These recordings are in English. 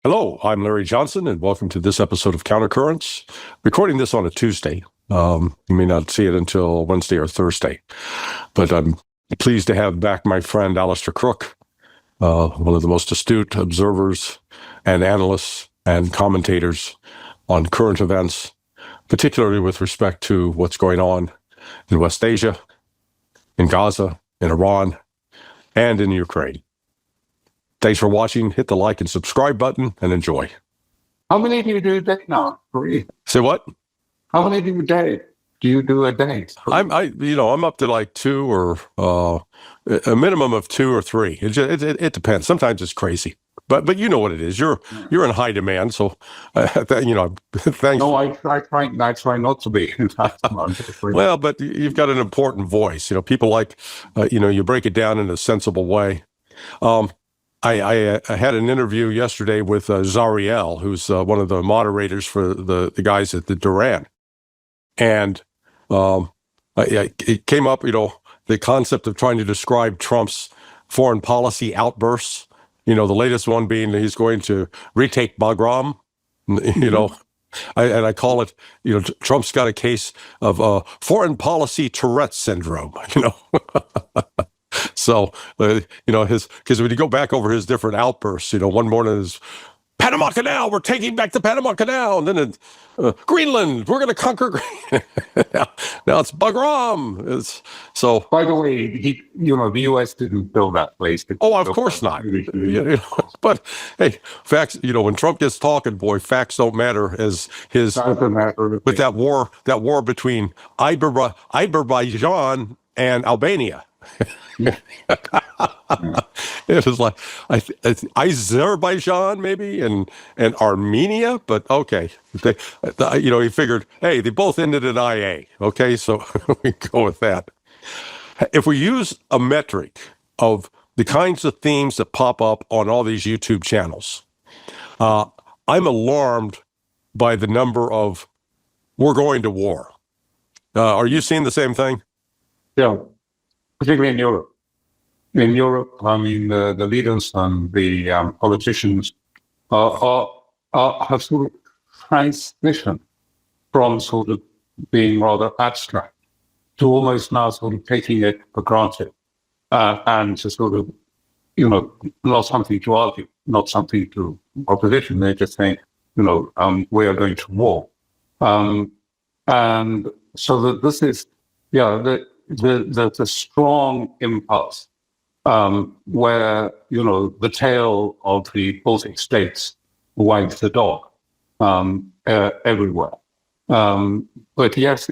Hello, I'm Larry Johnson, and welcome to this episode of Countercurrents. Recording this on a Tuesday. You may not see it until Wednesday or Thursday, but I'm pleased to have back my friend Alastair Crooke, one of the most astute observers and analysts and commentators on current events, particularly with respect to what's going on in West Asia, in Gaza, in Iran, and in Ukraine. Thanks for watching. Hit the like and subscribe button and enjoy. How many do you do a day now? 3. Say what? How many do you do a day? I'm up to like 2 or a minimum of 2 or 3. It depends. Sometimes it's crazy, but you know what it is. You're in high demand, so thanks. No, I try not to be. Well, but you've got an important voice. People like you break it down in a sensible way. I had an interview yesterday with Zariel, who's one of the moderators for the guys at the Duran. And it came up, the concept of trying to describe Trump's foreign policy outbursts, the latest one being that he's going to retake Bagram, I call it, Trump's got a case of foreign policy Tourette syndrome, So, because when you go back over his different outbursts, one morning is Panama Canal, we're taking back the Panama Canal. And then Greenland, we're going to conquer Greenland. now it's Bagram. By the way, the U.S. didn't build that place. Oh, of course not. But hey, facts, when Trump gets talking, boy, facts don't matter as his, with that war between Azerbaijan and Albania. It was like Azerbaijan maybe and Armenia, but okay. He figured, hey, they both ended in IA. Okay, so we go with that. If we use a metric of the kinds of themes that pop up on all these YouTube channels, I'm alarmed by the number of we're going to war. Are you seeing the same thing? Yeah. Particularly in Europe. In Europe, the leaders and the politicians have sort of transitioned from sort of being rather abstract to almost now sort of taking it for granted and to sort of, not something to argue, not something to opposition. They're just saying, we are going to war. And so that this is, the strong impulse where, the tail of the Baltic states wags the dog everywhere. But yes,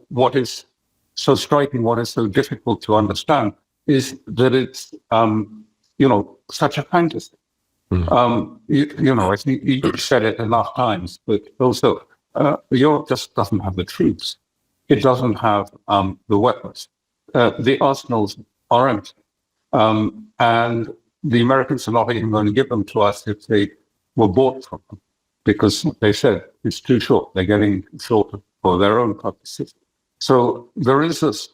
what is so striking, what is so difficult to understand is that it's, such a fantasy. Mm-hmm. I think you said it enough times, but also Europe just doesn't have the troops. It doesn't have the weapons. The arsenals are empty. And the Americans are not even going to give them to us if they were bought from them, because they said it's too short. They're getting shorter for their own purposes. So there is this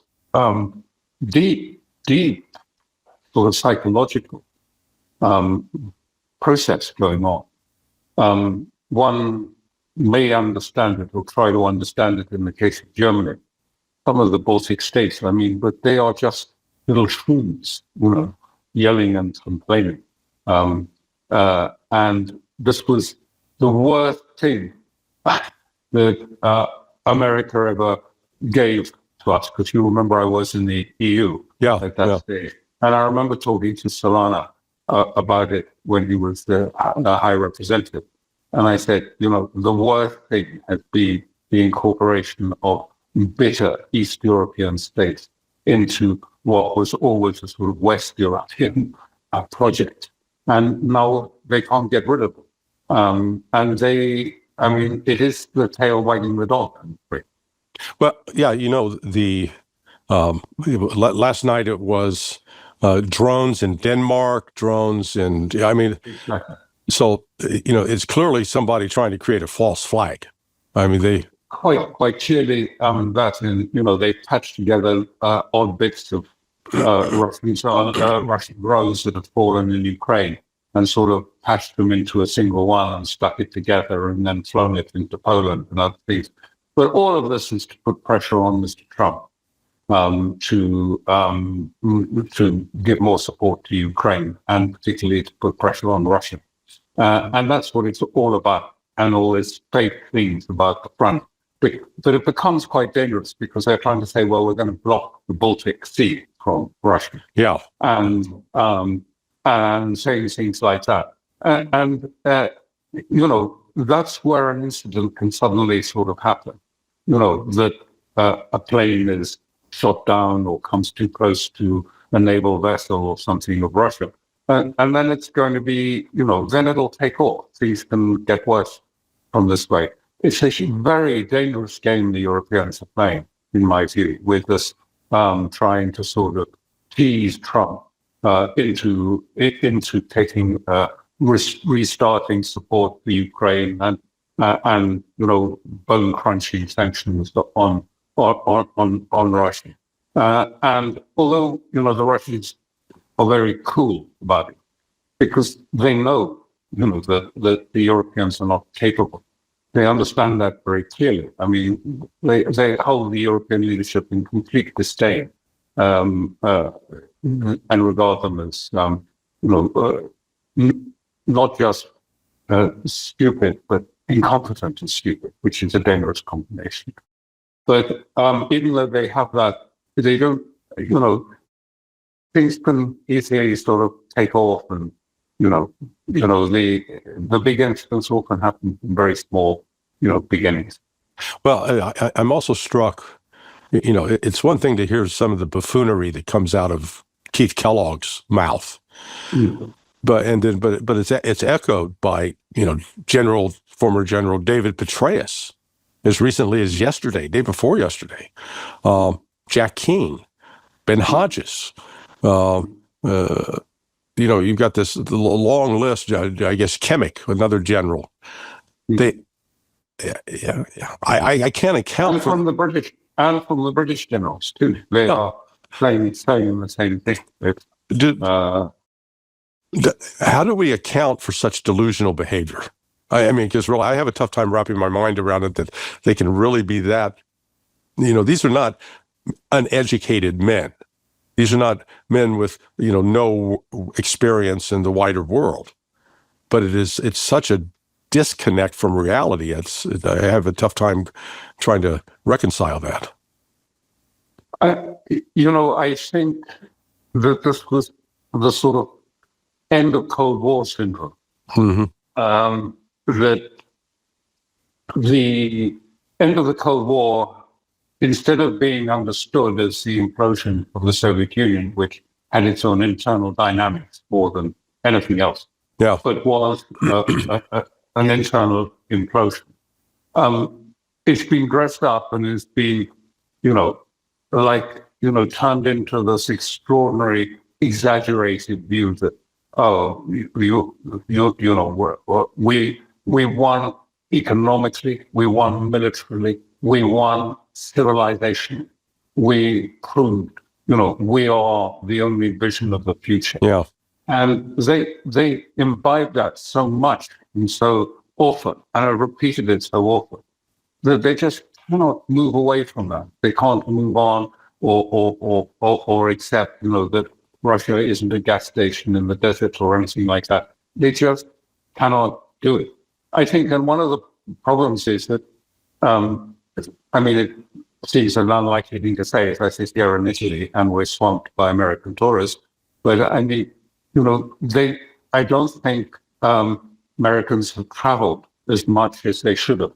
deep sort of psychological process going on. One may understand it or try to understand it in the case of Germany, some of the Baltic states, but they are just little shrews, yelling and complaining. And this was the worst thing that America ever gave to us, because you remember I was in the EU at that stage. And I remember talking to Solana about it when he was the High Representative. And I said, the worst thing has been the incorporation of bitter East European states into what was always a sort of West European project. And now they can't get rid of them. And it is the tail wagging the dog, I'm afraid. Well, yeah, last night it was drones in Denmark, drones in, Exactly. So, it's clearly somebody trying to create a false flag. They quite clearly that, and they patched together odd bits of Russian drones that have fallen in Ukraine, and sort of patched them into a single one and stuck it together and then flown it into Poland and other things. But all of this is to put pressure on Mr. Trump to give more support to Ukraine, and particularly to put pressure on Russia. And that's what it's all about, and all these fake things about the front. But it becomes quite dangerous because they're trying to say, well, we're going to block the Baltic Sea from Russia. Yeah. And saying things like that. That's where an incident can suddenly sort of happen. That a plane is shot down or comes too close to a naval vessel or something of Russia. And then it's going to be, then it'll take off. Things can get worse from this way. It's a very dangerous game the Europeans are playing, in my view, with this trying to sort of tease Trump into taking restarting support for Ukraine and bone crunching sanctions on Russia. And although the Russians are very cool about it, because they know that the Europeans are not capable. They understand that very clearly. I mean, they hold the European leadership in complete disdain. And regard them as, not just stupid, but incompetent and stupid, which is a dangerous combination. But even though they have that, they don't, things can easily sort of take off, and the big incidents all can happen from very small, beginnings. Well, I'm also struck. It's one thing to hear some of the buffoonery that comes out of Keith Kellogg's mouth, but it's echoed by former General David Petraeus as recently as day before yesterday, Jack Keane, Ben Hodges. You've got this long list. I guess Kemmick, another general. I can't account from the British. And from the British generals, too. They are saying the same thing. How do we account for such delusional behavior? I mean, because really, I have a tough time wrapping my mind around it, that they can really be that. These are not uneducated men. These are not men with, no experience in the wider world. But it's such a disconnect from reality. I have a tough time trying to reconcile that. I think that this was the sort of end of Cold War syndrome. Mm-hmm. That the end of the Cold War, instead of being understood as the implosion of the Soviet Union, which had its own internal dynamics more than anything else, but was an internal implosion. It's been dressed up and it's been, turned into this extraordinary, exaggerated view that, we won economically, we won militarily, we won civilization. We proved, we are the only vision of the future. Yeah. And they imbibe that so much and so often, and I repeated it so often, that they just cannot move away from that. They can't move on or accept, that Russia isn't a gas station in the desert or anything like that. They just cannot do it. I think, and one of the problems is that, it seems an unlikely thing to say, as I sit here in Italy and we're swamped by American tourists, but I don't think Americans have traveled as much as they should have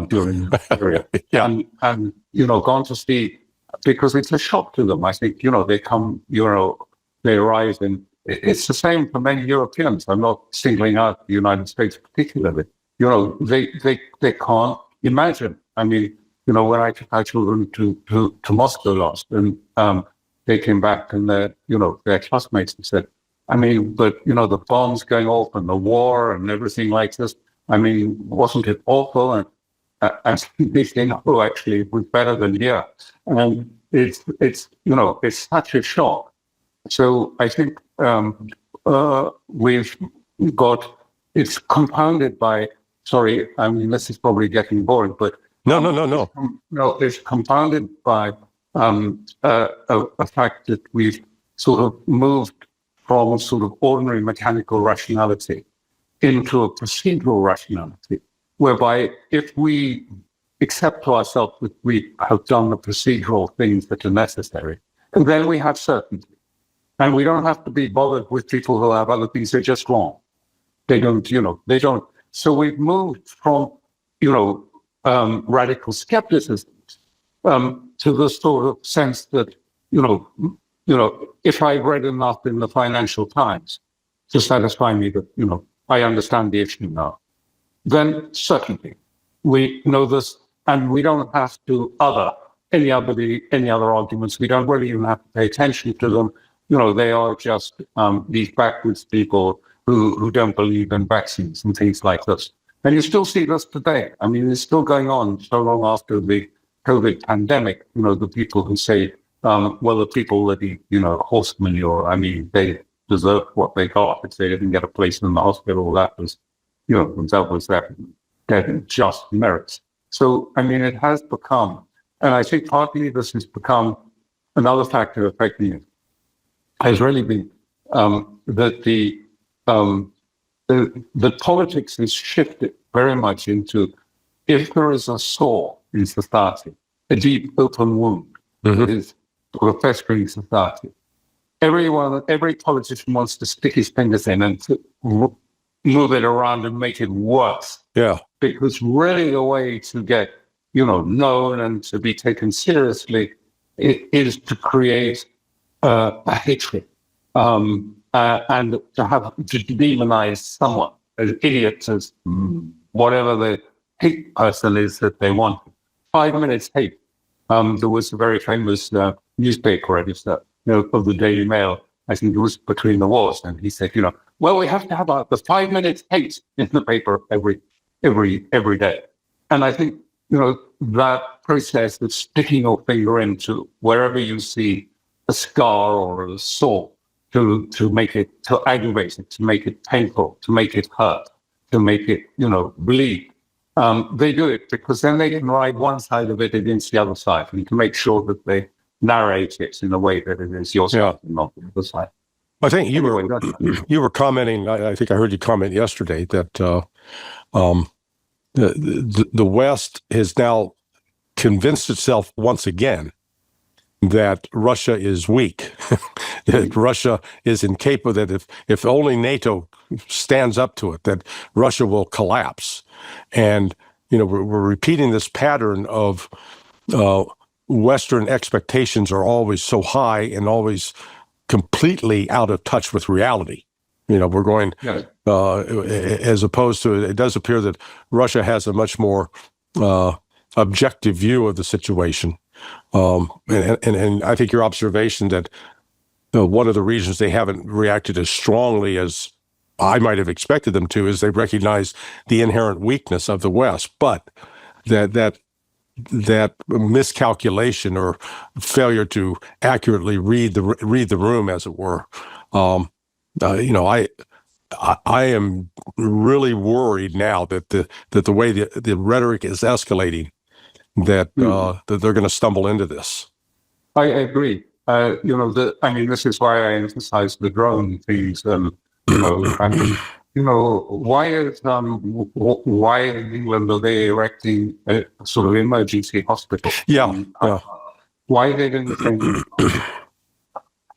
during the period. Yeah. And gone to see, because it's a shock to them. I think, they come, they arrive in, it's the same for many Europeans. I'm not singling out the United States particularly. They can't imagine. When I took our children to Moscow last, and they came back and their classmates and said, the bombs going off and the war and everything like this, wasn't it awful? And they think, actually, it was better than here. And it's such a shock. So I think we've it's compounded by, sorry, I mean, this is probably getting boring, but no. No, it's compounded by a fact that we've sort of moved from sort of ordinary mechanical rationality into a procedural rationality, whereby if we accept to ourselves that we have done the procedural things that are necessary, and then we have certainty. And we don't have to be bothered with people who have other things. They're just wrong. They don't. So we've moved from, radical skepticism to the sort of sense that, if I read enough in the Financial Times to satisfy me that, I understand the issue now, then certainly we know this, and we don't have to any other arguments. We don't really even have to pay attention to them. They are just these backwards people who don't believe in vaccines and things like this. And you still see this today. I mean, it's still going on so long after the COVID pandemic. The people who say, the people that eat, horse manure, I mean, they deserve what they got. If they didn't get a place in the hospital, that was their just merits. So, I mean, it has become, and I think partly this has become another factor affecting it, has really been that the politics has shifted very much into, if there is a sore in society, a deep open wound that is sort of festering society, every politician wants to stick his fingers in and to move it around and make it worse. Yeah. Because really the way to get, known and to be taken seriously is to create a hatred and to demonize someone as idiots, as whatever the hate person is that they want. 5 minutes hate. There was a very famous newspaper editor of the Daily Mail. I think it was between the wars, and he said, we have to have the 5 minutes hate in the paper every day. And I think, that process of sticking your finger into wherever you see a scar or a sore to make it, to aggravate it, to make it painful, to make it hurt, to make it, bleed. They do it because then they can ride one side of it against the other side, and to make sure that they narrate it in a way that it is your side and not the other side. I think you were commenting. I think I heard you comment yesterday that the West has now convinced itself once again that Russia is weak, that Russia is incapable, that if only NATO stands up to it, that Russia will collapse. And, we're repeating this pattern of Western expectations are always so high and always completely out of touch with reality. We're going, as opposed to, it does appear that Russia has a much more objective view of the situation. And I think your observation that one of the reasons they haven't reacted as strongly as I might have expected them to is they recognize the inherent weakness of the West, but that miscalculation or failure to accurately read the room, as it were. I am really worried now that the way the rhetoric is escalating, that they're going to stumble into this. I agree. This is why I emphasize the drone things. Why in England are they erecting a sort of emergency hospital? Why they didn't think,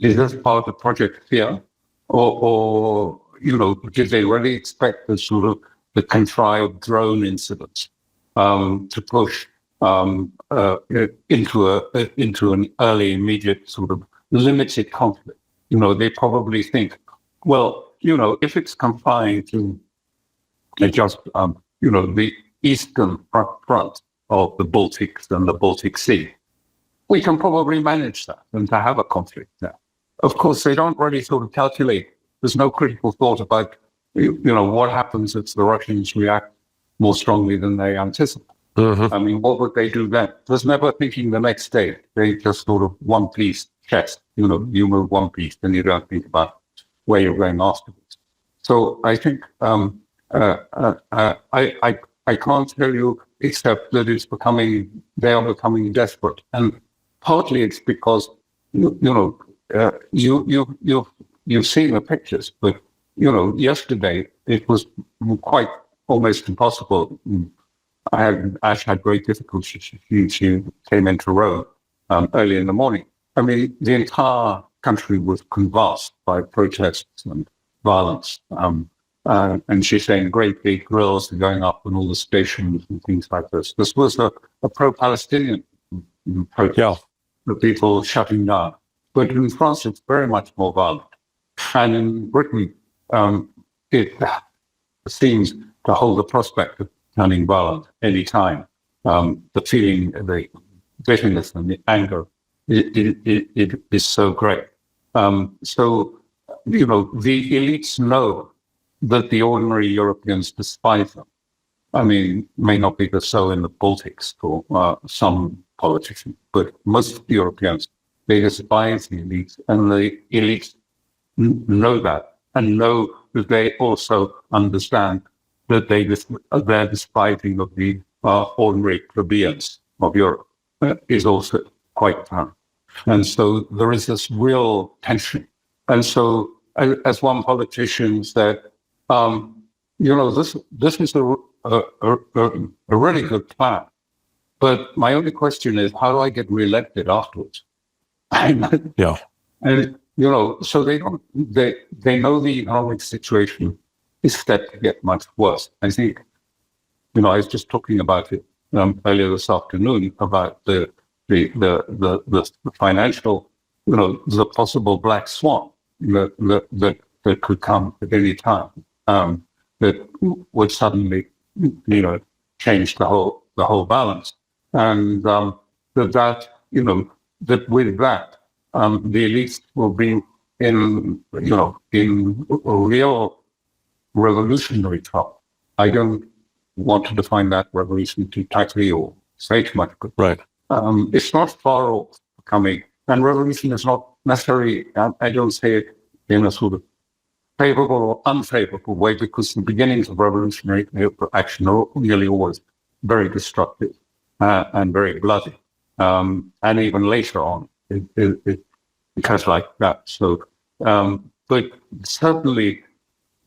is this part of Project Fear? Or did they really expect the sort of the contrived drone incidents to push into an early, immediate sort of limited conflict? They probably think, if it's confined to just the eastern front of the Baltics and the Baltic Sea, we can probably manage that and to have a conflict there. Of course, they don't really sort of calculate. There's no critical thought about, what happens if the Russians react more strongly than they anticipate. I mean, what would they do then? There's never thinking the next day. They just sort of one piece chess. You move one piece, then you don't think about where you're going afterwards. So I think I can't tell you except that they are becoming desperate, and partly it's because you've seen the pictures, but yesterday it was quite almost impossible. I had great difficulty. She came into Rome early in the morning. I mean, the entire country was convulsed by protests and violence. And she's saying great big grills are going up in all the stations and things like this. This was a pro-Palestinian protest, the people shutting down. But in France, it's very much more violent. And in Britain, it seems to hold the prospect of turning violent any time. The feeling, the bitterness and the anger, it is so great. So, the elites know that the ordinary Europeans despise them. I mean, may not be so in the Baltics for some politicians, but most Europeans, they despise the elites, and the elites know that, and know that they also understand that their despising of the ordinary plebeians of Europe is also quite apparent. And so there is this real tension. And so, as one politician said, this is a really good plan. But my only question is, how do I get reelected afterwards? Yeah. And so they know the economic situation is set to get much worse. I think, I was just talking about it earlier this afternoon about the financial, the possible black swan that could come at any time, that would suddenly, change the whole balance, and that with that, the elites will be in real revolutionary trouble. I don't want to define that revolution too tightly or say too much, but right. It's not far off coming. And revolution is not necessarily, I don't say it in a sort of favorable or unfavorable way, because the beginnings of revolutionary action are nearly always very destructive and very bloody. And even later on, it becomes like that. So, but certainly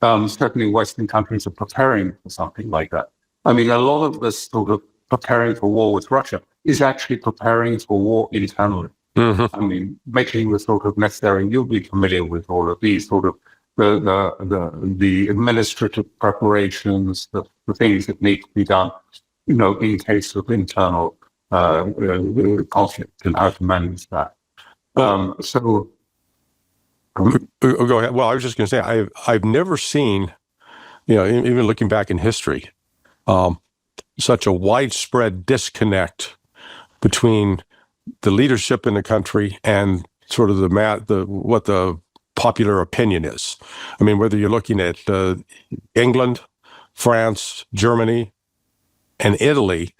Western countries are preparing for something like that. I mean, a lot of this sort of preparing for war with Russia is actually preparing for war internally. Mm-hmm. I mean, making the sort of necessary, you'll be familiar with all of these sort of the administrative preparations, the things that need to be done, in case of internal conflict, and how to manage that. Go ahead. Well, I was just going to say, I've never seen, even looking back in history, such a widespread disconnect between the leadership in the country and sort of what the popular opinion is. I mean, whether you're looking at England, France, Germany, and Italy,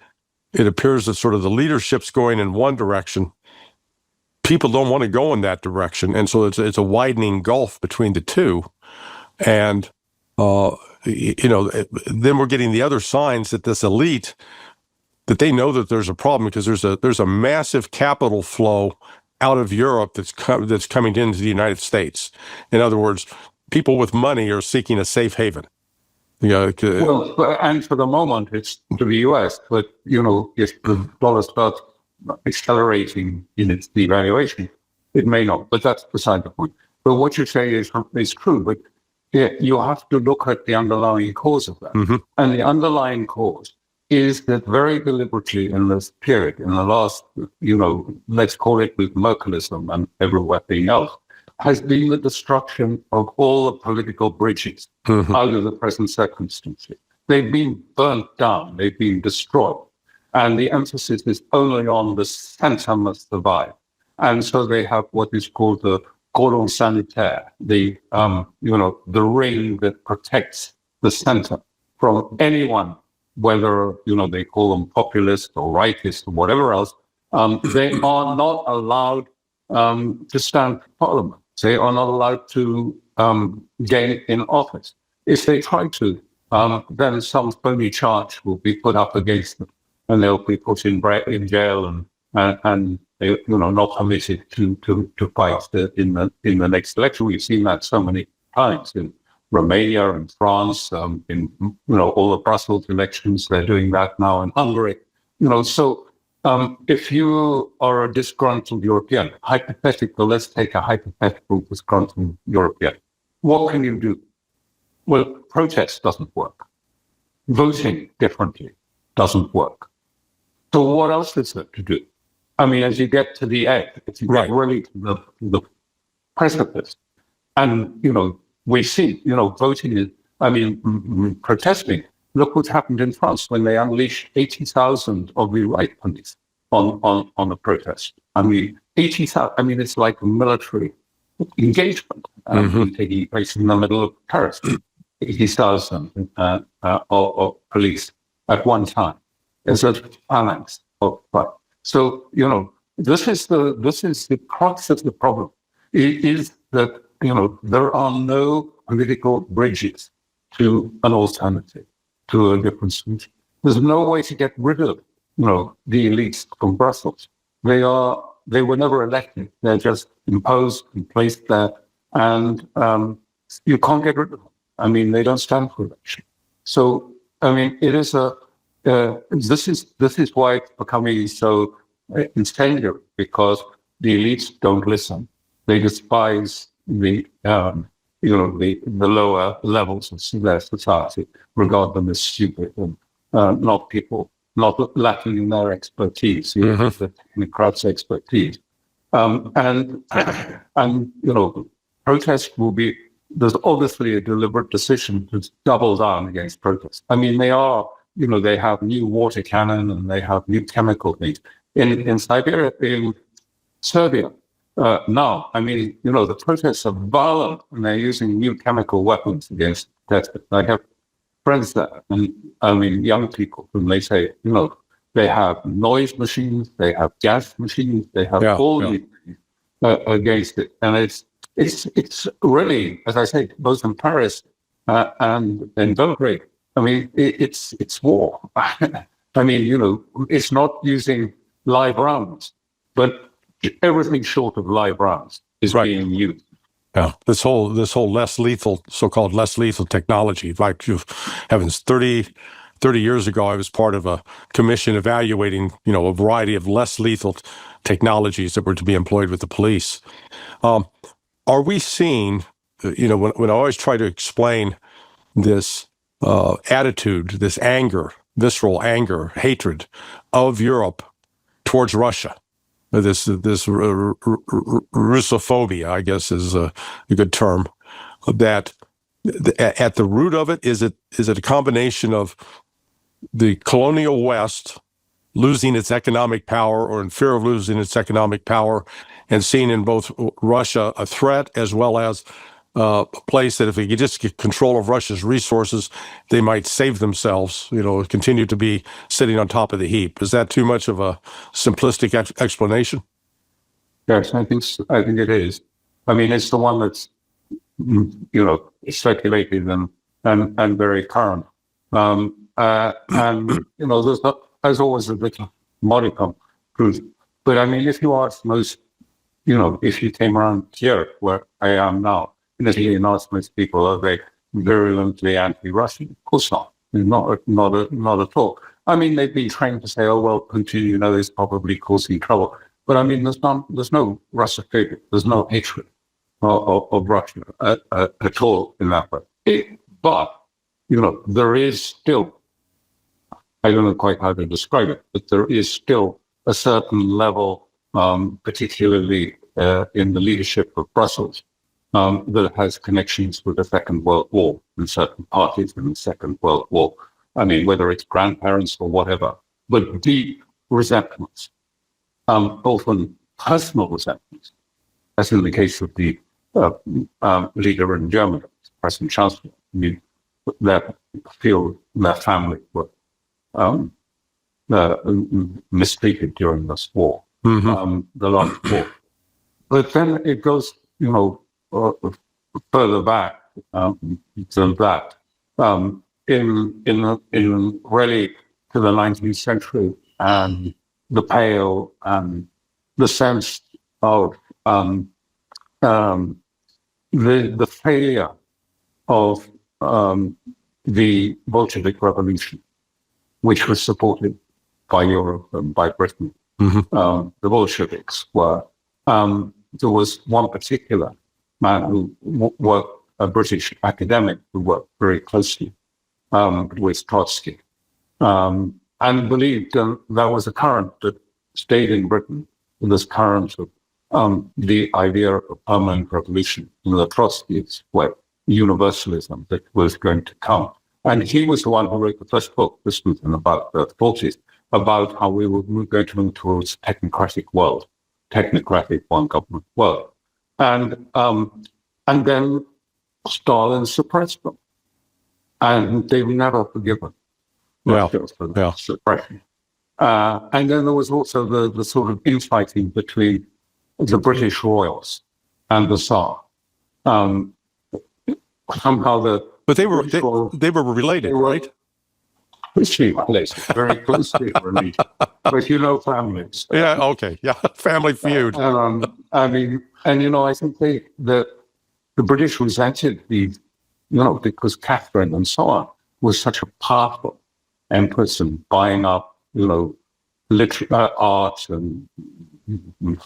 it appears that sort of the leadership's going in one direction. People don't want to go in that direction, and so it's a widening gulf between the two. And then we're getting the other signs that this elite, that they know that there's a problem, because there's a massive capital flow out of Europe that's coming into the United States. In other words, people with money are seeking a safe haven. Well, and for the moment, it's to the US. But if the dollar starts accelerating in its devaluation, it may not. But that's beside the point. But what you say is true. But you have to look at the underlying cause of that. Mm-hmm. And the underlying cause is that very deliberately in this period, in the last, let's call it with Merkelism and everything else, has been the destruction of all the political bridges out of the present circumstances. They've been burnt down, they've been destroyed. And the emphasis is only on the center must survive. And so they have what is called the cordon sanitaire, the ring that protects the center from anyone, whether, they call them populist or rightist or whatever else. They are not allowed to stand for parliament. They are not allowed to gain in office. if they try to, then some phony charge will be put up against them, and they'll be put in jail and they, not permitted to fight in the next election. We've seen that so many times in Romania and France, in all the Brussels elections. They're doing that now in Hungary. So if you are a disgruntled European, let's take a hypothetical disgruntled European. What can you do? Well, protest doesn't work. Voting differently doesn't work. So what else is there to do? I mean, as you get to the end, if you get really to the precipice, and, we see, voting is, protesting. Look what happened in France when they unleashed 80,000 of the right police on the protest. 80,000, it's like a military engagement taking place in the middle of Paris. 80,000 of police at one time. It's a phalanx of right. So, this is the crux of the problem. It is that, there are no political bridges to an alternative, to a different solution. There's no way to get rid of, the elites from Brussels. They were never elected. They're just imposed and placed there, and you can't get rid of them. They don't stand for election. So, it is this is why it's becoming so incendiary, because the elites don't listen. They despise the lower levels of their society, regard them as stupid and not people, not lacking in their expertise, the technocrats' expertise. Protest will be. There's obviously a deliberate decision to double down against protest. They have new water cannon and they have new chemical things. In Siberia, in Serbia, now, the protests are violent and they're using new chemical weapons against protesters. I have friends there, and young people whom they say, they have noise machines, they have gas machines, they have all these things against it. And it's really, as I say, both in Paris and in Belgrade, it's war. It's not using live rounds, but everything short of live rounds is being used. Yeah, this whole less lethal, so-called less lethal technology. Like, heavens, 30 years ago, I was part of a commission evaluating, a variety of less lethal technologies that were to be employed with the police. Are we seeing, when I always try to explain this attitude, this anger, visceral anger, hatred of Europe towards Russia, this Russophobia, I guess is a good term, that at the root of it, is it a combination of the colonial West losing its economic power, or in fear of losing its economic power, and seeing in both Russia a threat as well as a place that if they could just get control of Russia's resources, they might save themselves, continue to be sitting on top of the heap? Is that too much of a simplistic explanation? Yes, I think it is. It's the one that's, speculated and very current. There's always a little modicum truth. But if you ask most, if you came around here where I am now, and if you ask most people, are they virulently anti-Russian? Of course not. Not at all. They've been trained to say, oh, well, Putin, is probably causing trouble. But there's no Russophobia. There's no hatred of Russia at all in that way. But there is still, I don't know quite how to describe it, but there is still a certain level, particularly in the leadership of Brussels, that has connections with the Second World War and certain parties in the Second World War. Whether it's grandparents or whatever, but deep resentments, often personal resentments, as in the case of the leader in Germany, present chancellor, that feel their family were mistreated during this war, the last war. But then it goes, further back than that. In really to the 19th century, and the Pale and the sense of the failure of the Bolshevik Revolution, which was supported by Europe and by Britain. The Bolsheviks were. There was one particular man who worked, a British academic who worked very closely with Trotsky, and believed that was a current that stayed in Britain, this current of the idea of permanent revolution in the Trotsky's way, universalism that was going to come. And he was the one who wrote the first book, this was in about the 40s, about how we were going to move towards a technocratic world, technocratic one government world. And then Stalin suppressed them. And they were never forgiven. Suppression. And then there was also the sort of infighting between the British royals and the Tsar. Somehow but they were related, right? Very closely related. But families. Yeah. Okay. Yeah. Family feud. I mean, and I think the British resented these, because Catherine and so on was such a powerful empress and buying up, art and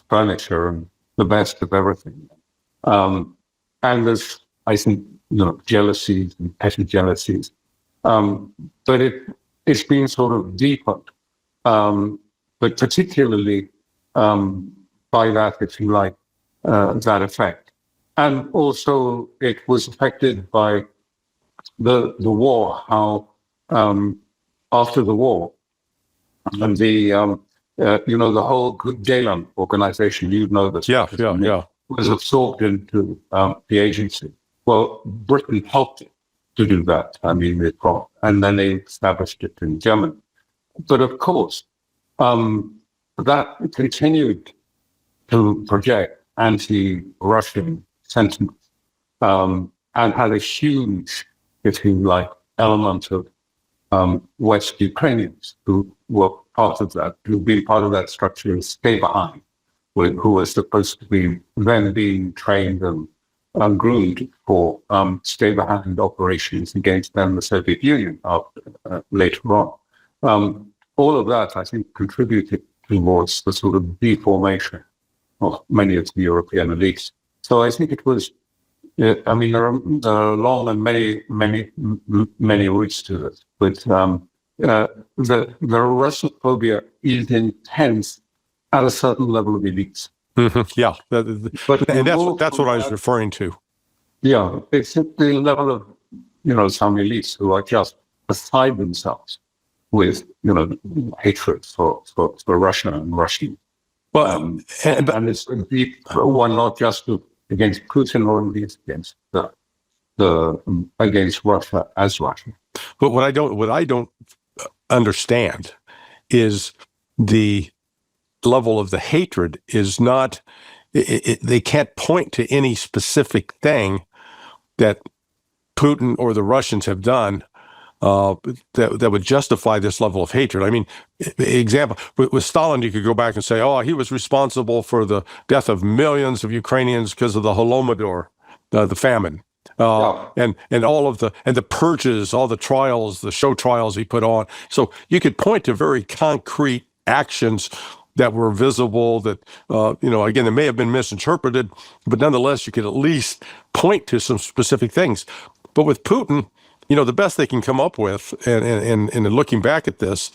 furniture and the best of everything. And there's, I think, jealousies and petty jealousies. But it's been sort of deepened, but particularly by that, if you like, that effect. And also it was affected by the war, how after the war, and the whole Galen organization, this. Yeah. Was absorbed into the agency. Well, Britain helped it to do that. I mean, and then they established it in Germany. But of course, that continued to project anti-Russian sentiments, and had a huge, if you like, element of West Ukrainians who were part of that, who'd been part of that structure and stay behind, who were supposed to be then being trained and groomed for stay-behind operations against then the Soviet Union later on. All of that, I think, contributed towards the sort of deformation of many of the European elites. So I think it was, there are long and many routes to this. But the Russophobia is intense at a certain level of elites. Yeah, and that's what I was referring to. Yeah, it's at the level of some elites who are just beside themselves with hatred for Russia and Russian. Well, and it's a deep one, not just against Putin or against against Russia as Russia. But what I don't understand is the level of the hatred is not, they can't point to any specific thing that Putin or the Russians have done that would justify this level of hatred. I mean, example, with Stalin, you could go back and say, he was responsible for the death of millions of Ukrainians because of the Holodomor, the famine. And all of the purges, all the trials, the show trials he put on. So you could point to very concrete actions that were visible that, again, they may have been misinterpreted, but nonetheless, you could at least point to some specific things. But with Putin, the best they can come up with, and looking back at this,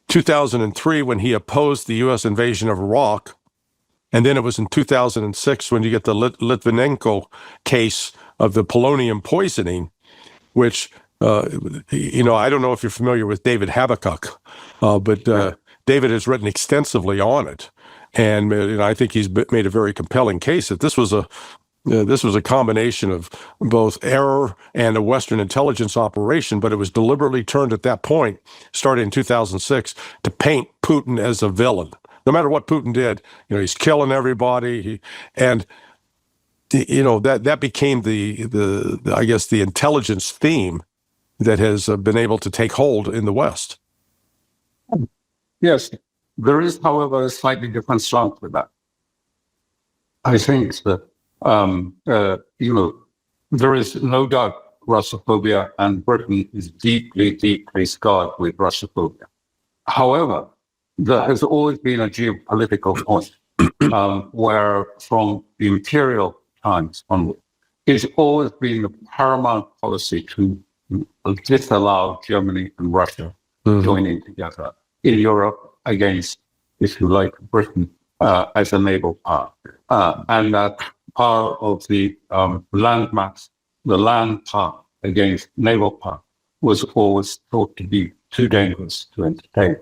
2003, when he opposed the U.S. invasion of Iraq, and then it was in 2006 when you get the Litvinenko case of the polonium poisoning, which, I don't know if you're familiar with David Habakkuk, but David has written extensively on it. And I think he's made a very compelling case that this was a combination of both error and a Western intelligence operation, but it was deliberately turned at that point, started in 2006, to paint Putin as a villain. No matter what Putin did, he's killing everybody. And that became the I guess the intelligence theme that has been able to take hold in the West. Yes, there is, however, a slightly different slant with that. I think that there is no doubt Russophobia, and Britain is deeply, deeply scarred with Russophobia. However, there has always been a geopolitical point where, from the imperial times onward, it's always been the paramount policy to disallow Germany and Russia joining together in Europe against, if you like, Britain as a naval power. And that power of the land mass, the land power against naval power, was always thought to be too dangerous to entertain.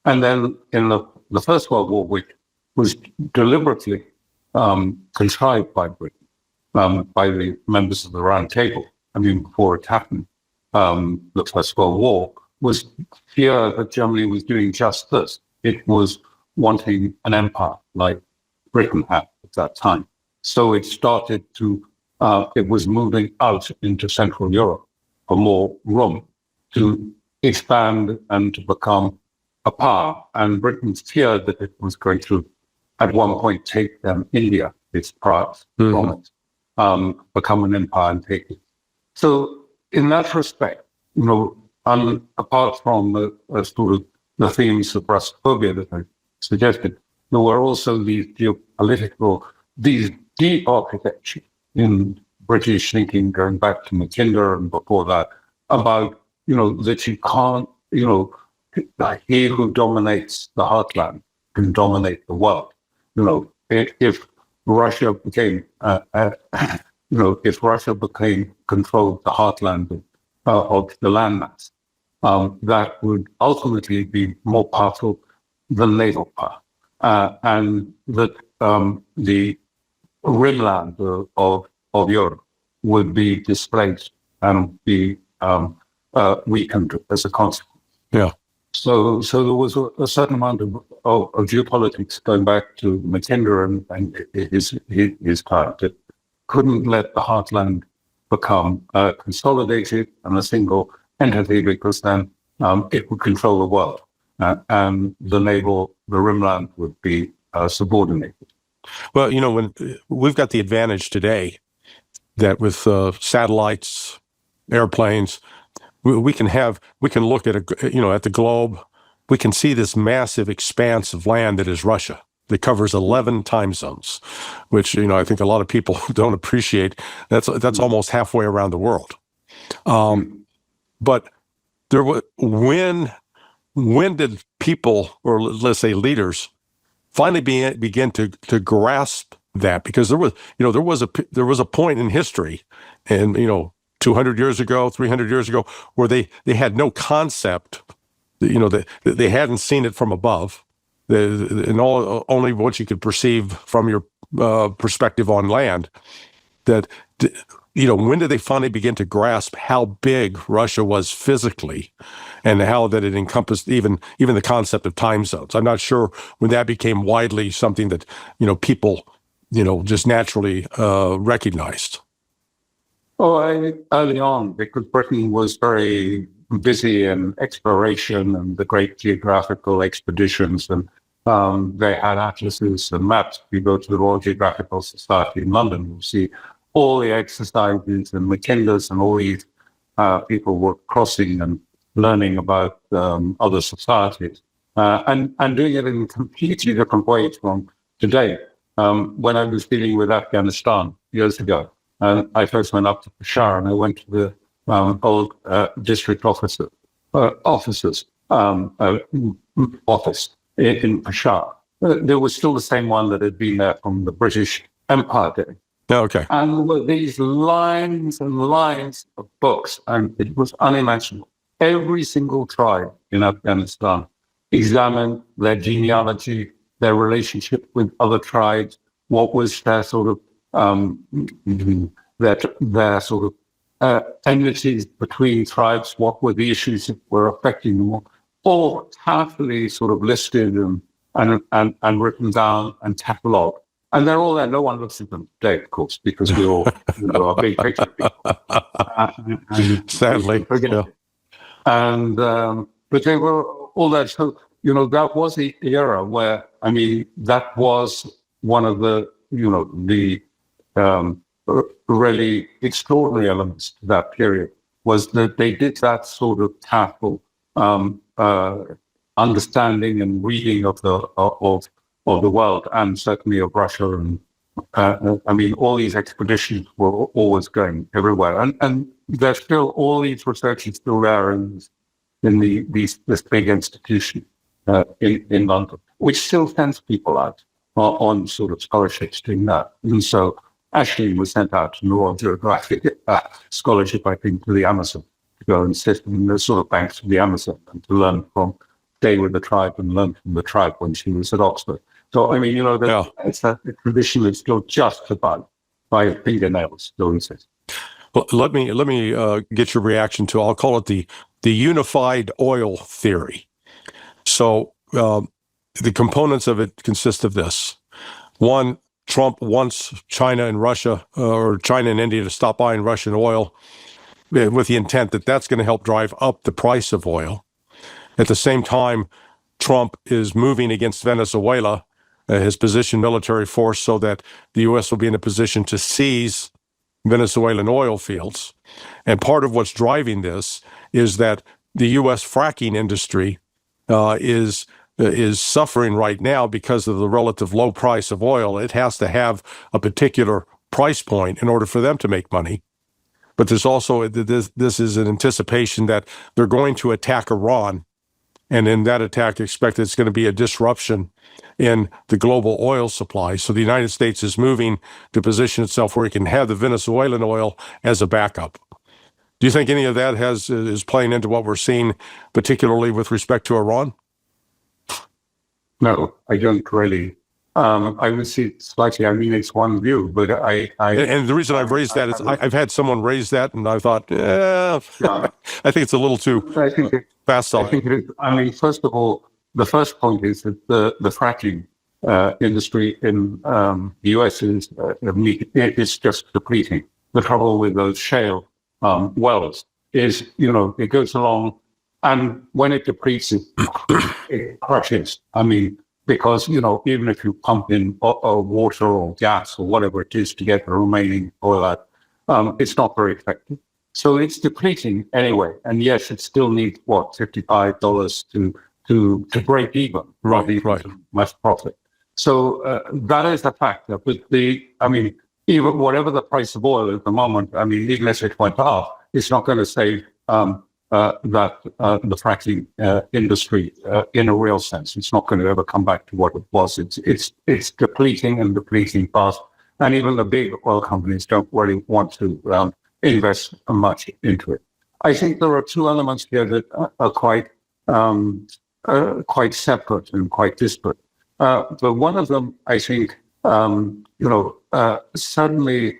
And then in the First World War, which was deliberately contrived by Britain, by the members of the Round Table, before it happened, the First World War, was fear that Germany was doing just this. It was wanting an empire like Britain had at that time. So it started to, it was moving out into Central Europe for more room to expand and to become a power. And Britain feared that it was going to, at one point, take India, its prize from it, become an empire and take it. So in that respect, apart from the themes of Russophobia that I suggested, there were also these geopolitical, these deep architecture in British thinking going back to Mackinder and before that, about, that you can't, he who dominates the heartland can dominate the world. If Russia became, if Russia became controlled the heartland of the landmass, that would ultimately be more powerful than naval power, and that the rimland of Europe would be displaced and be weakened as a consequence. Yeah. So there was a certain amount of geopolitics going back to Mackinder and his part that couldn't let the heartland become consolidated and a single entity, because then it would control the world, and the rimland would be subordinated. Well, when we've got the advantage today that with satellites, airplanes, we can look at at the globe. We can see this massive expanse of land that is Russia, that covers 11 time zones, which I think a lot of people don't appreciate. That's almost halfway around the world. But there was when did people, or let's say leaders, finally begin to grasp that? Because there was a point in history, and 200 years ago, 300 years ago, where they had no concept, they hadn't seen it from above, and only what you could perceive from your perspective on land. That when did they finally begin to grasp how big Russia was physically, and how that it encompassed even the concept of time zones? I'm not sure when that became widely something that people just naturally recognized. Early on, because Britain was very busy in exploration and the great geographical expeditions, and they had atlases and maps. If you go to the Royal Geographical Society in London, you'll see all the exercises and Mackinder's, and all these people were crossing and learning about other societies, and doing it in completely different ways from today. When I was dealing with Afghanistan years ago, and I first went up to Peshawar, and I went to the old district office in Peshawar. There was still the same one that had been there from the British Empire day. Oh, okay. And there were these lines and lines of books, and it was unimaginable. Every single tribe in Afghanistan examined their genealogy, their relationship with other tribes, what was their sort of their sort of enmities between tribes, what were the issues that were affecting them, all carefully sort of listed and written down and catalogued. And they're all there. No one looks at them today, of course, because we all are big picture people. And Sadly, forget it. And but they were all that. So that was the era where that was one of the the really extraordinary elements to that period was that they did that sort of careful understanding and reading of the world, and certainly of Russia, and all these expeditions were always going everywhere, and there's still all these researchers still there in this big institution in London, which still sends people out on sort of scholarships doing that. And so Ashley was sent out to New Orleans Geographic scholarship, I think, to the Amazon, to go and sit in the sort of banks of the Amazon and to learn from, stay with the tribe and learn from the tribe when she was at Oxford. So, it's a tradition that's still just about by fingernails still exists. Well, let me get your reaction to, I'll call it the unified oil theory. So the components of it consist of this. One, Trump wants China and Russia, or China and India, to stop buying Russian oil with the intent that that's going to help drive up the price of oil. At the same time, Trump is moving against Venezuela, his position military force, so that the U.S. will be in a position to seize Venezuelan oil fields. And part of what's driving this is that the U.S. fracking industry is suffering right now because of the relative low price of oil. It has to have a particular price point in order for them to make money. But there's also, this is an anticipation that they're going to attack Iran. And in that attack, expect it's going to be a disruption in the global oil supply. So the United States is moving to position itself where it can have the Venezuelan oil as a backup. Do you think any of that is playing into what we're seeing, particularly with respect to Iran? No, I don't really. I would see it slightly. It's one view, but And the reason I've raised that is I've had someone raise that, and I thought, I think it's a little too fast. I think it is. First of all, the first point is that the fracking industry in the U.S. is just depleting. The trouble with those shale wells is, it goes along, and when it depletes, it crushes. Because, even if you pump in water or gas or whatever it is to get the remaining oil out, it's not very effective. So it's depleting anyway. And yes, it still needs, $55 to break even, right. To much profit. So that is a factor. But even whatever the price of oil at the moment, even if it went up, it's not going to save the fracking industry in a real sense. It's not going to ever come back to what it was. It's depleting and depleting fast. And even the big oil companies don't really want to invest much into it. I think there are two elements here that are quite separate and quite disparate. But one of them, I think, certainly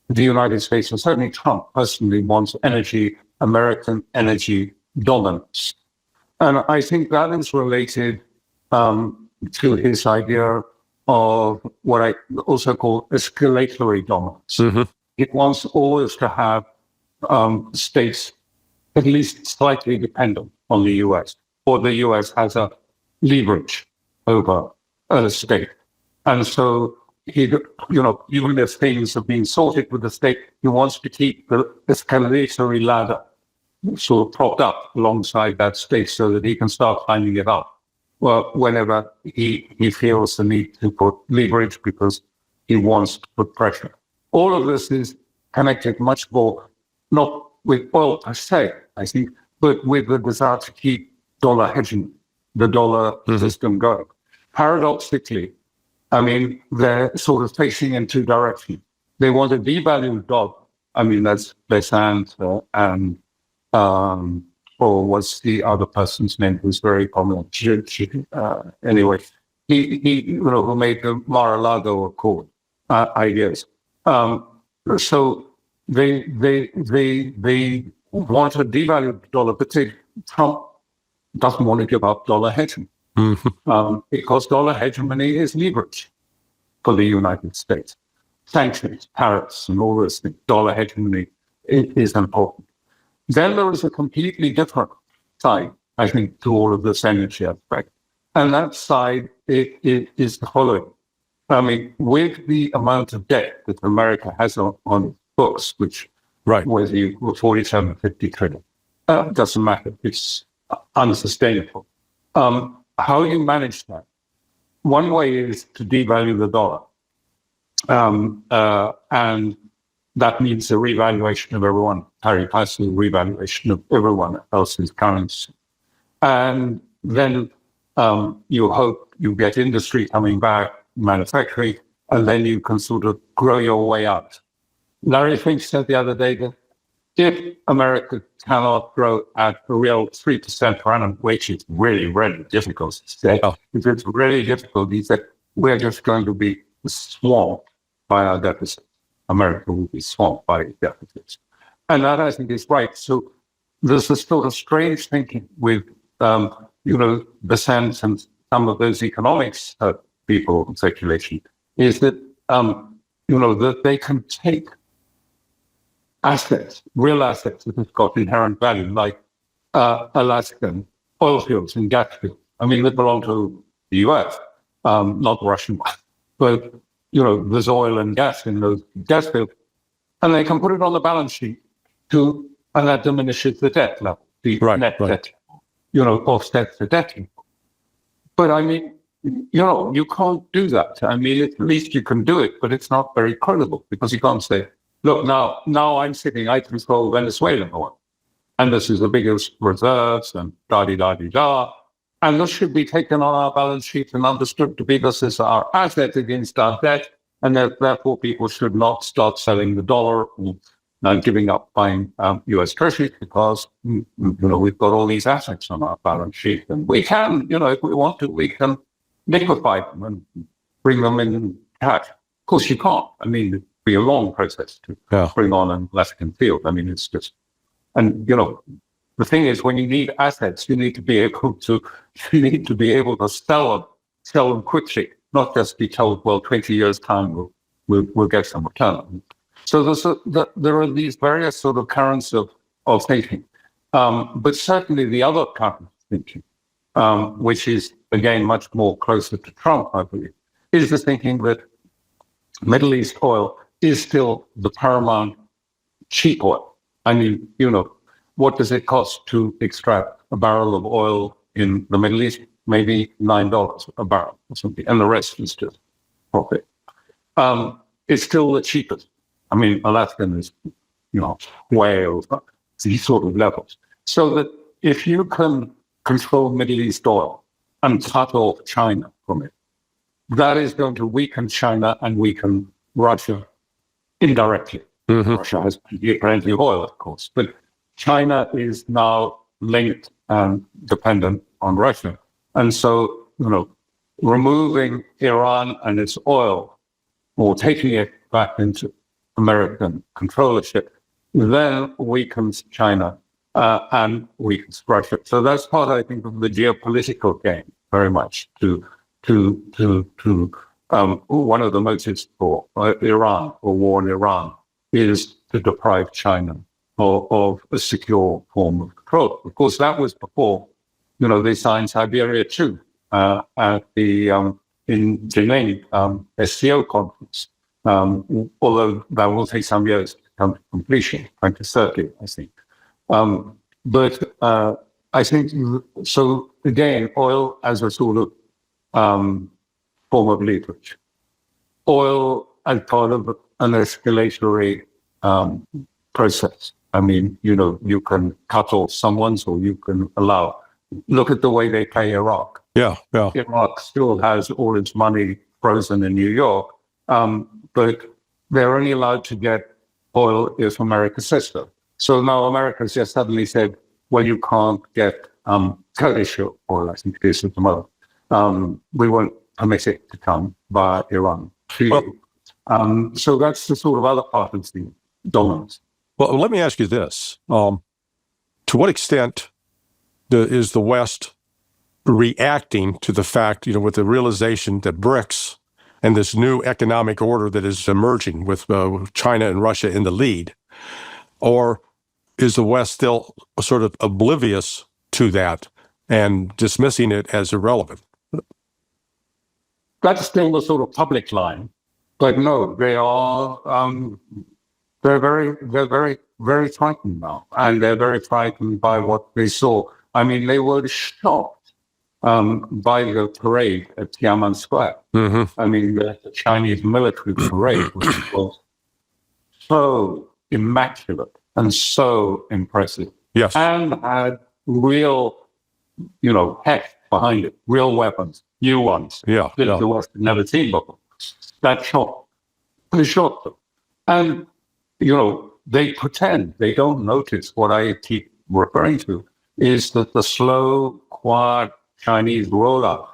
the United States, and certainly Trump personally, wants American energy dominance. And I think that is related to his idea of what I also call escalatory dominance. Mm-hmm. It wants always to have states at least slightly dependent on the U.S., or the U.S. has a leverage over a state. And so even if things are being sorted with the state, he wants to keep the escalatory ladder sort of propped up alongside that state so that he can start climbing it up. Well, whenever he feels the need to put leverage because he wants to put pressure. All of this is connected much more, not with oil per se, I think, but with the desire to keep dollar hedging, the dollar system going. Paradoxically, they're sort of facing in two directions. They want to devalue the dollar. That's Besant or what's the other person's name who's very prominent? Anyway, he who made the Mar-a-Lago Accord ideas. So they want to devalue the dollar, but Trump doesn't want to give up dollar hedging because dollar hegemony is leverage. for the United States. Sanctions, tariffs, and all this thing, dollar hegemony is important. Then there is a completely different side, I think, to all of this energy aspect. And that side is the following. I mean, with the amount of debt that America has on books, which whether you were 47, 50 trillion, doesn't matter. It's unsustainable. How you manage that? One way is to devalue the dollar. And that means a revaluation of everyone, pari passu revaluation of everyone else's currency. And then you hope you get industry coming back, manufacturing, and then you can sort of grow your way out. Larry Fink said the other day that if America cannot grow at a real 3% per annum, which is really, really difficult to say, if it's really difficult, he said, we're just going to be swamped by our deficit. America will be swamped by deficits. And that, I think, is right. So there's this sort of strange thinking with, the sense and some of those economics people, speculation, is that, that they can take assets, real assets that have got inherent value, like Alaskan oil fields and gas fields. I mean, they belong to the US, not the Russian one. But, there's oil and gas in those gas fields. And they can put it on the balance sheet and that diminishes the debt level, the net debt, offsets the debt level. But I mean, you can't do that. I mean, at least you can do it, but it's not very credible because you can't say, look, now I control Venezuelan oil. And this is the biggest reserves and da-di-da-di-da. And this should be taken on our balance sheet and understood to be this is our asset against our debt. And therefore people should not start selling the dollar and giving up buying US treasuries because, we've got all these assets on our balance sheet. And we can, if we want to, we can liquefy them and bring them in cash. Of course you can't. I mean, it'd be a long process to bring on an Alaskan field. I mean, it's just, and, the thing is, when you need assets, you need to be able to sell them quickly, not just be told, well, 20 years time, we'll get some return. So there are these various sort of currents of thinking. But certainly the other current of thinking, which is, again, much more closer to Trump, I believe, is the thinking that Middle East oil is still the paramount cheap oil. I mean, what does it cost to extract a barrel of oil in the Middle East? Maybe $9 a barrel or something, and the rest is just profit. It's still the cheapest. I mean, Alaskan is, way over these sort of levels. So that if you can control Middle East oil and cut off China from it, that is going to weaken China and weaken Russia indirectly. Mm-hmm. Russia has plenty of oil, of course, but China is now linked and dependent on Russia. And so, removing Iran and its oil or taking it back into American controllership then weakens China and weakens Russia. So that's part, I think, of the geopolitical game very much to one of the motives for Iran or war in Iran is to deprive China of a secure form of control. Of course, that was before, they signed Siberia too at the in Geneva SCO conference. Although that will take some years to come to completion, 2030, I think. But I think so. Again, oil as a sort of form of leverage, oil as part of an escalatory process. I mean, you can cut off someone's, or you can allow. Look at the way they pay Iraq. Yeah. Iraq still has all its money frozen in New York, but they're only allowed to get oil if America says so. So now America's just suddenly said, well, you can't get Kurdish oil, I think it is at the moment. We won't permit it to come via Iran to you. So that's the sort of other part of the dominance. Well, let me ask you this. To what extent is the West reacting to the fact, with the realization that BRICS and this new economic order that is emerging with China and Russia in the lead? Or is the West still sort of oblivious to that and dismissing it as irrelevant? That's still the sort of public line, but no, they are. They're very frightened now, and they're very frightened by what they saw. I mean, they were shocked by the parade at Tiananmen Square. I mean, the Chinese military parade, which was so immaculate and so impressive, yes, and had real, heft behind it, real weapons, new ones, that the West had never seen before. That shocked them. And, they pretend, they don't notice what I keep referring to, is that the slow, quiet Chinese rollout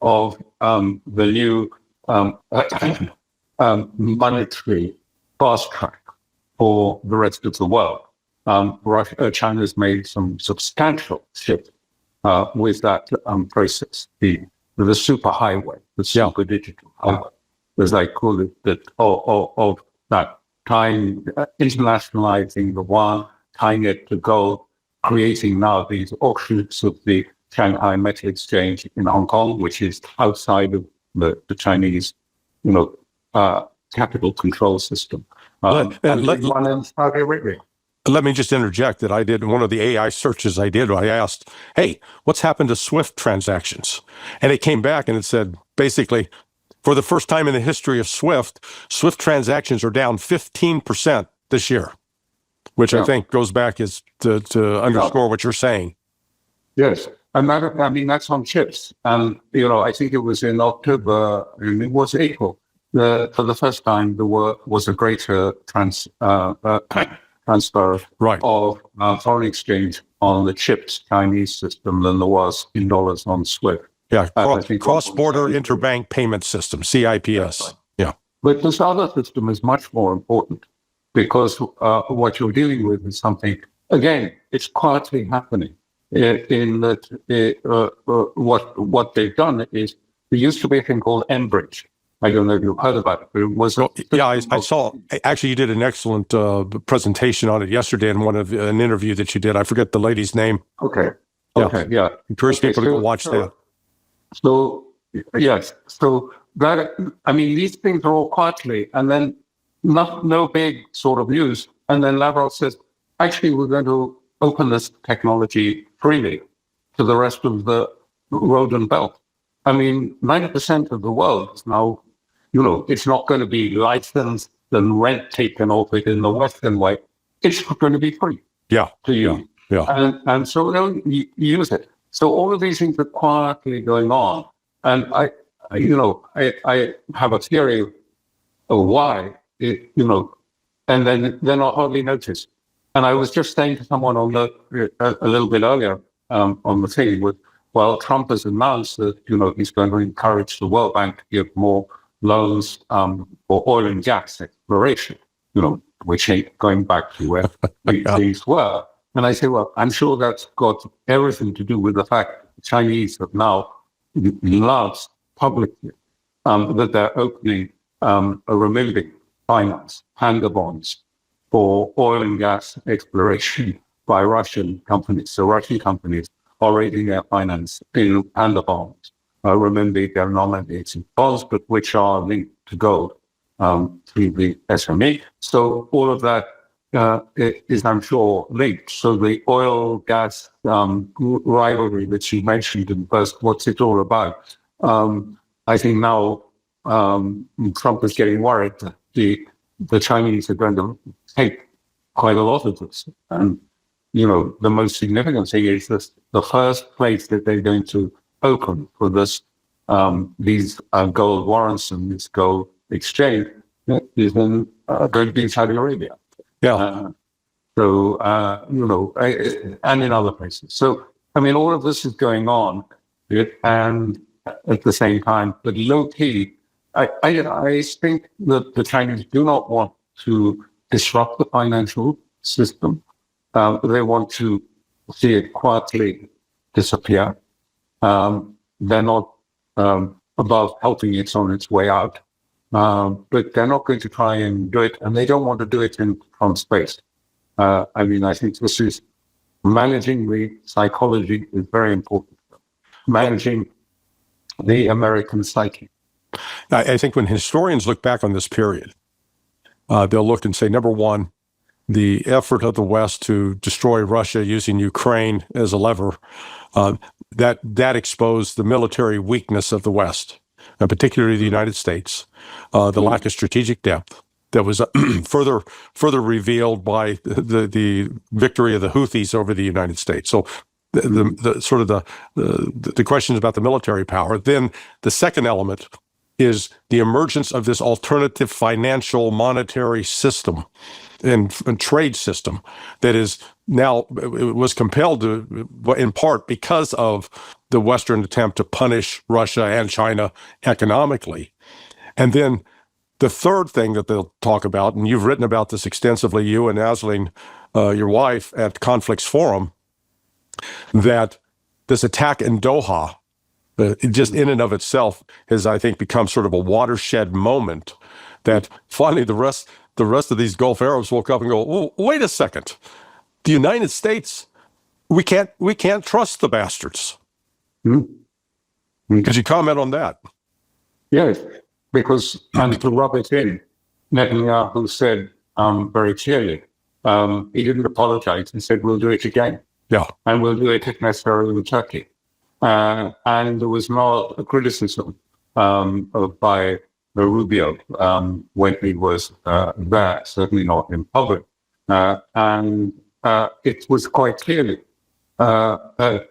of the new monetary fast track for the rest of the world. China's made some substantial shift with that process, the superhighway, the super digital highway, as I call it, of that tying, internationalizing the yuan, tying it to gold, creating now these offshoots of the Shanghai Metal Exchange in Hong Kong, which is outside of the Chinese, capital control system. Let me just interject that I did one of the AI searches I did. I asked, hey, what's happened to SWIFT transactions? And it came back and it said, basically, for the first time in the history of SWIFT transactions are down 15% this year, which I think goes back to underscore what you're saying. Yes. And that's on chips. And, I think it was in October, and it was April, for the first time, there was a greater transfer of foreign exchange on the chips Chinese system than there was in dollars on SWIFT. Yeah, cross-border interbank payment system, CIPS. Yeah. But this other system is much more important because what you're dealing with is something, again, it's quietly happening. In that what they've done is, there used to be a thing called Enbridge. I don't know if you've heard about it, but it was... I saw. Actually, you did an excellent presentation on it yesterday in an interview that you did. I forget the lady's name. Okay. Encourage people to go watch that. So, yes. So, these things are all quietly, and then no big sort of news. And then Lavrov says, actually, we're going to open this technology freely to the rest of the road and belt. 90% of the world is now, it's not going to be licensed and rent taken off it in the Western way. It's going to be free to use. And so they'll use it. So all of these things are quietly going on. And I have a theory of why, and then they're not hardly noticed. And I was just saying to someone a little bit earlier on the thing Trump has announced that, he's going to encourage the World Bank to give more loans for oil and gas exploration, which ain't going back to where things were. And I say, well, I'm sure that's got everything to do with the fact that the Chinese have now announced publicly that they're opening removing finance, panda bonds for oil and gas exploration by Russian companies. So Russian companies are raising their finance in panda bonds, remember they're nominated bonds, but which are linked to gold through the SME. So all of that is, I'm sure, linked. So the oil gas rivalry that you mentioned in first, what's it all about? I think now Trump is getting worried that the Chinese are going to take quite a lot of this. And, the most significant thing is this, the first place that they're going to open for this, these gold warrants and this gold exchange is going to be in Saudi Arabia. Yeah. And in other places. So, all of this is going on, and at the same time, but low key, I think that the Chinese do not want to disrupt the financial system. They want to see it quietly disappear. They're not above helping it on its way out. but they're not going to try and do it, and they don't want to do it from space. I think this is managing the psychology is very important. Managing the American psyche. I think when historians look back on this period, they'll look and say, number one, the effort of the West to destroy Russia using Ukraine as a lever, that exposed the military weakness of the West, and particularly the United States, the lack of strategic depth that was further revealed by the victory of the Houthis over the United States. So the questions about the military power. Then the second element is the emergence of this alternative financial monetary system and trade system that is now was compelled to, in part because of the Western attempt to punish Russia and China economically. And then the third thing that they'll talk about, and you've written about this extensively, you and Aisling, your wife, at Conflicts Forum, that this attack in Doha, just in and of itself, has, I think, become sort of a watershed moment that finally the rest of these Gulf Arabs woke up and go, oh, wait a second. The United States, we can't trust the bastards. Could you comment on that? Yes, because, and to rub it in, Netanyahu said very clearly, he didn't apologize. He said, we'll do it again. Yeah. And we'll do it if necessary with Turkey. And there was no criticism by Rubio when he was there, certainly not in public. And it was quite clearly, I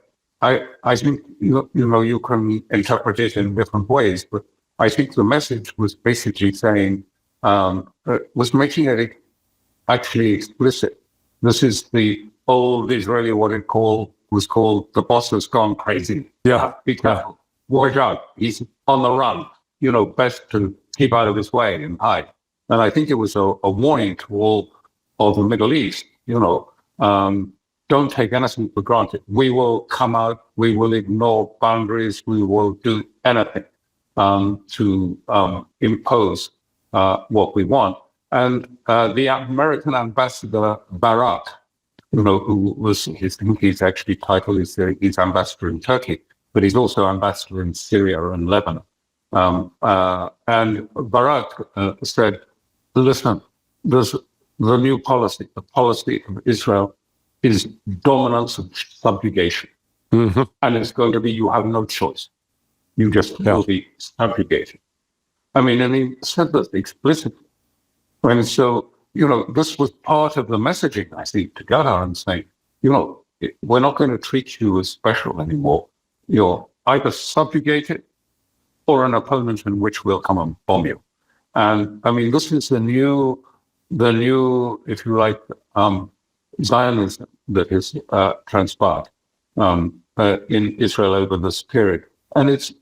think, you can interpret it in different ways, but I think the message was basically saying, was making it actually explicit. This is the old Israeli, what it was called, the boss has gone crazy. Yeah. Be careful. Watch out. He's on the run. Best to keep out of his way and hide. And I think it was a warning to all of the Middle East, don't take anything for granted. We will come out, we will ignore boundaries, we will do anything to impose what we want. And the American ambassador, Barak, who was, his actually title is he's ambassador in Turkey, but he's also ambassador in Syria and Lebanon. And Barak said, listen, there's the new policy, the policy of Israel is dominance and subjugation. Mm-hmm. And it's going to be, you have no choice. You just will be subjugated. And he said that explicitly. And so, this was part of the messaging, I think, to Gaza and saying, we're not going to treat you as special anymore. You're either subjugated or an opponent in which we'll come and bomb you. And this is the new, if you like, Zionism that has transpired in Israel over this period. And it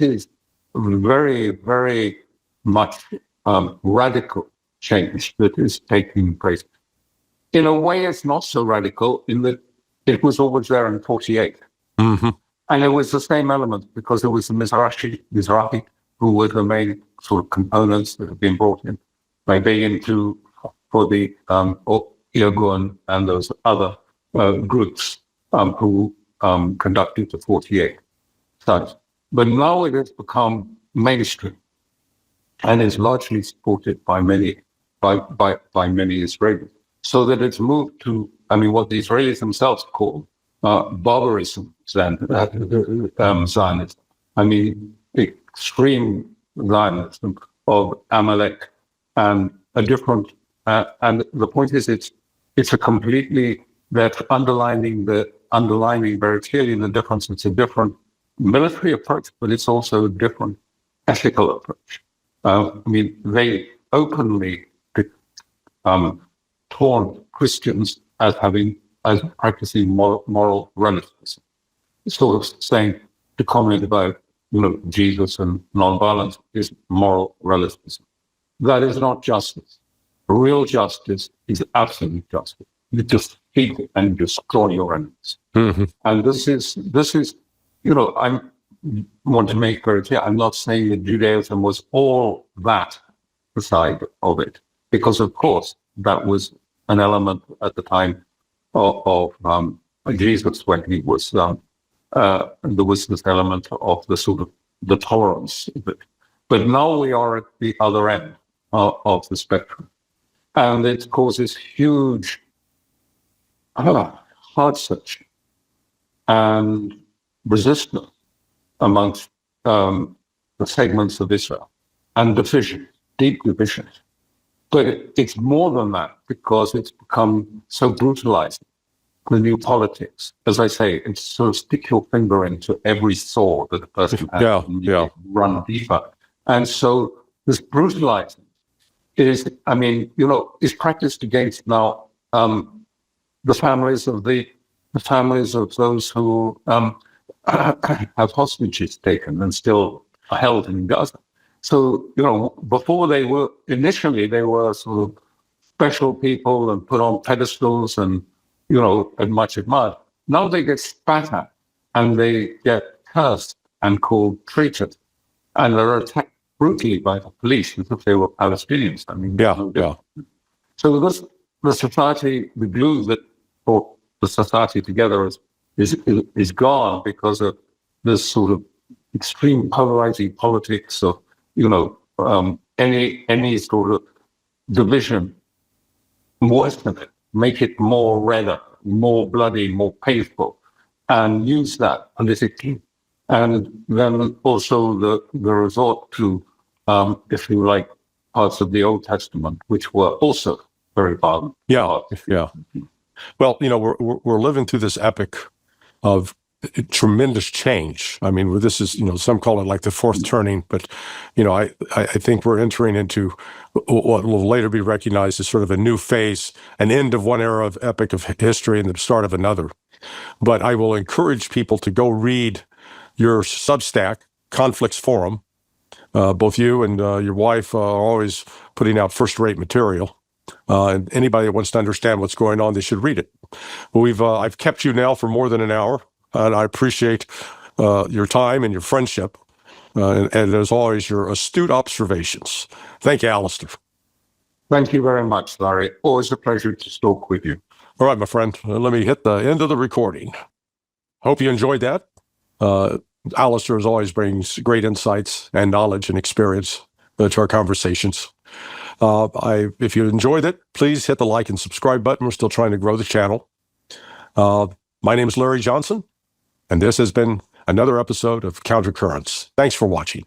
is very, very much radical change that is taking place. In a way, it's not so radical in that it was always there in 48. Mm-hmm. And it was the same element because it was the Mizrahi who were the main sort of components that have been brought in by being for the Irgun and those other groups who conducted the 48 studies. But now it has become mainstream and is largely supported by many Israelis. So that it's moved to, what the Israelis themselves call barbarism, Zionism. Extreme Zionism of Amalek and a different, and the point is it's a completely, that's underlining very clearly the difference. It's a different military approach, but it's also a different ethical approach. They openly taunt Christians as practicing moral relativism. Sort of saying the comment about Jesus and nonviolence is moral relativism. That is not justice. Real justice is absolute justice. You defeat and destroy your enemies. Mm-hmm. And this is want to make very clear, I'm not saying that Judaism was all that side of it, because of course that was an element at the time of Jesus, when he was there was this element of the sort of the tolerance of it. But now we are at the other end of the spectrum, and it causes huge heart searching and resistance amongst the segments of Israel, and division, deep division. But it's more than that, because it's become so brutalizing. The new politics, as I say, it's sort of stick your finger into every sore that a person has and run deeper. And so this brutalizing is, is practiced against now the families of those who have hostages taken and still are held in Gaza. So, before they were sort of special people and put on pedestals and much admired. Now they get spat at and they get cursed and called traitors, and they're attacked brutally by the police as if they were Palestinians. So the society, the glue that brought the society together is gone because of this sort of extreme polarizing politics of any sort of division. Worsen it, make it more redder, more bloody, more painful, and use that politically. And then also the resort to, if you like, parts of the Old Testament, which were also very violent. Yeah. Well, we're living through this epic of tremendous change. I mean, this is, some call it like the fourth turning, but, I think we're entering into what will later be recognized as sort of a new phase, an end of one era of epic of history and the start of another. But I will encourage people to go read your Substack, Conflicts Forum. Both you and your wife are always putting out first-rate material. And anybody that wants to understand what's going on, they should read it. I've kept you now for more than an hour, and I appreciate your time and your friendship, and as always, your astute observations. Thank you, Alastair. Thank you very much, Larry. Always a pleasure to talk with you. All right, my friend. Let me hit the end of the recording. Hope you enjoyed that. Alastair, as always, brings great insights and knowledge and experience to our conversations. If you enjoyed it, please hit the like and subscribe button. We're still trying to grow the channel. My name is Larry Johnson, and this has been another episode of Countercurrents. Thanks for watching.